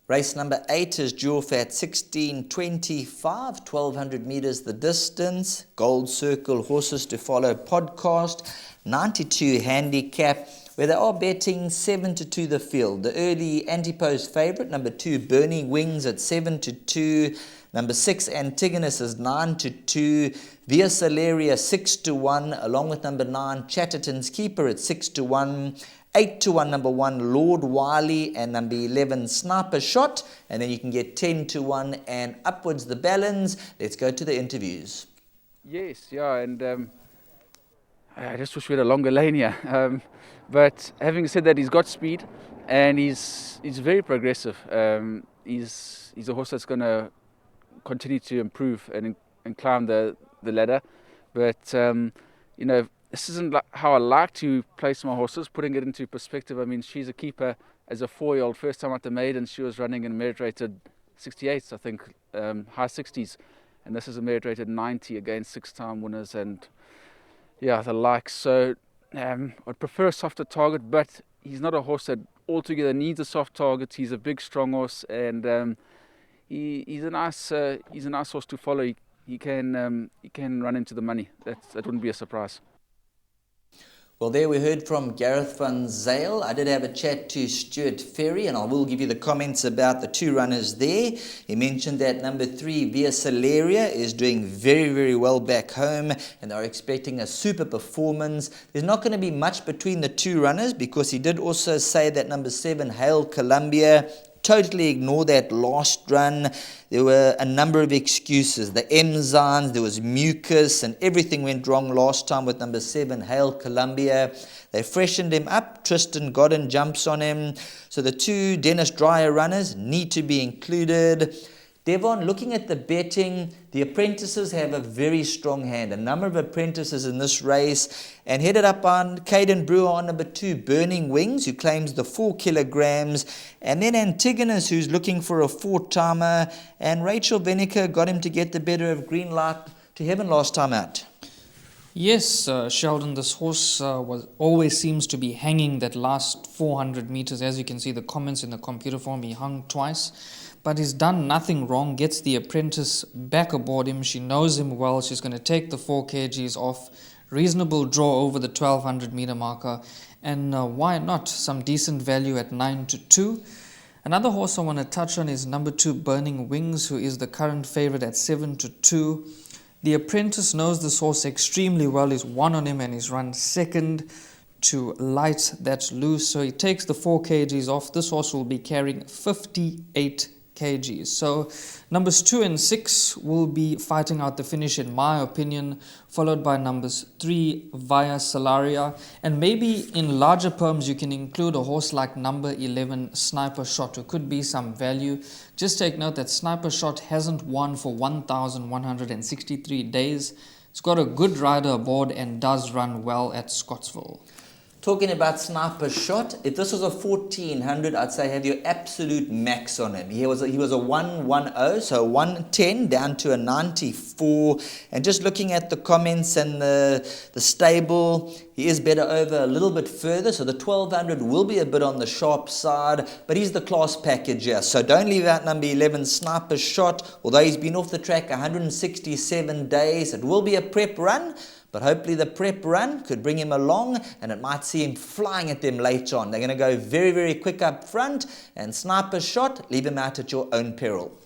Race number 8 is due off at 16:25, 1200 meters the distance. Gold Circle Horses to Follow podcast, 92 handicap, where they are betting 7-2 the field. The early anti-post favourite, number 2 Burning Wings at 7-2. Number 6 Antigonus is 9-2. Via Celeria 6-1, along with number 9 Chatterton's Keeper at 6-1. 8-1 number 1 Lord Wiley and number 11 Sniper Shot, and then you can get 10-1 and upwards the balance. Let's go to the interviews. Yes, yeah, and I just wish we had a longer lane here. But having said that, he's got speed and he's very progressive. He's a horse that's going to continue to improve and climb the ladder. But you know, this isn't how I like to place my horses. Putting it into perspective, I mean, she's a keeper as a 4-year-old, first time at the maiden. She was running in merit rated 68s, I think, high 60s, and this is a merit rated 90 against 6-time winners and yeah, the likes. So I'd prefer a softer target, but he's not a horse that altogether needs a soft target. He's a big, strong horse, and he's a nice horse to follow. He can run into the money. That wouldn't be a surprise. Well, there we heard from Gareth van Zyl. I did have a chat to Stuart Ferry, and I will give you the comments about the two runners there. He mentioned that number 3, Via Celeria, is doing very, very well back home, and they're expecting a super performance. There's not going to be much between the two runners, because he did also say that number 7, Hail Columbia, totally ignore that last run. There were a number of excuses. The enzymes, there was mucus, and everything went wrong last time with number 7, Hail Columbia. They freshened him up. Tristan Godden jumps on him. So the two Dennis Dreyer runners need to be included. Devon, looking at the betting, the apprentices have a very strong hand. A number of apprentices in this race, and headed up on Caden Brewer on number 2, Burning Wings, who claims the 4 kilograms, and then Antigonus, who's looking for a 4-timer, and Rachel Veneker got him to get the better of Green Light to Heaven last time out. Yes, Sheldon, this horse always seems to be hanging that last 400 meters. As you can see, the comments in the computer form, he hung twice. But he's done nothing wrong, gets the apprentice back aboard him. She knows him well. She's going to take the 4 kgs off. Reasonable draw over the 1200 meter marker. And why not? Some decent value at 9-2. Another horse I want to touch on is number 2, Burning Wings, who is the current favorite at 7-2. The apprentice knows this horse extremely well. He's won on him and he's run second to Light That's Loose. So he takes the 4 kgs off. This horse will be carrying 58 kgs. So numbers 2 and 6 will be fighting out the finish, in my opinion, followed by numbers 3, Via Celeria, and maybe in larger perms you can include a horse like number 11, Sniper Shot, who could be some value. Just take note that Sniper Shot hasn't won for 1,163 days. It's got a good rider aboard and does run well at Scottsville. Talking about Sniper Shot, if this was a 1400, I'd say have your absolute max on him. He was a 110, so 110 down to a 94. And just looking at the comments and the stable, he is better over a little bit further. So the 1200 will be a bit on the sharp side, but he's the class package here. So don't leave out number 11, Sniper Shot. Although he's been off the track 167 days, it will be a prep run. But hopefully the prep run could bring him along, and it might see him flying at them later on. They're going to go very, very quick up front, and Sniper Shot, leave him out at your own peril.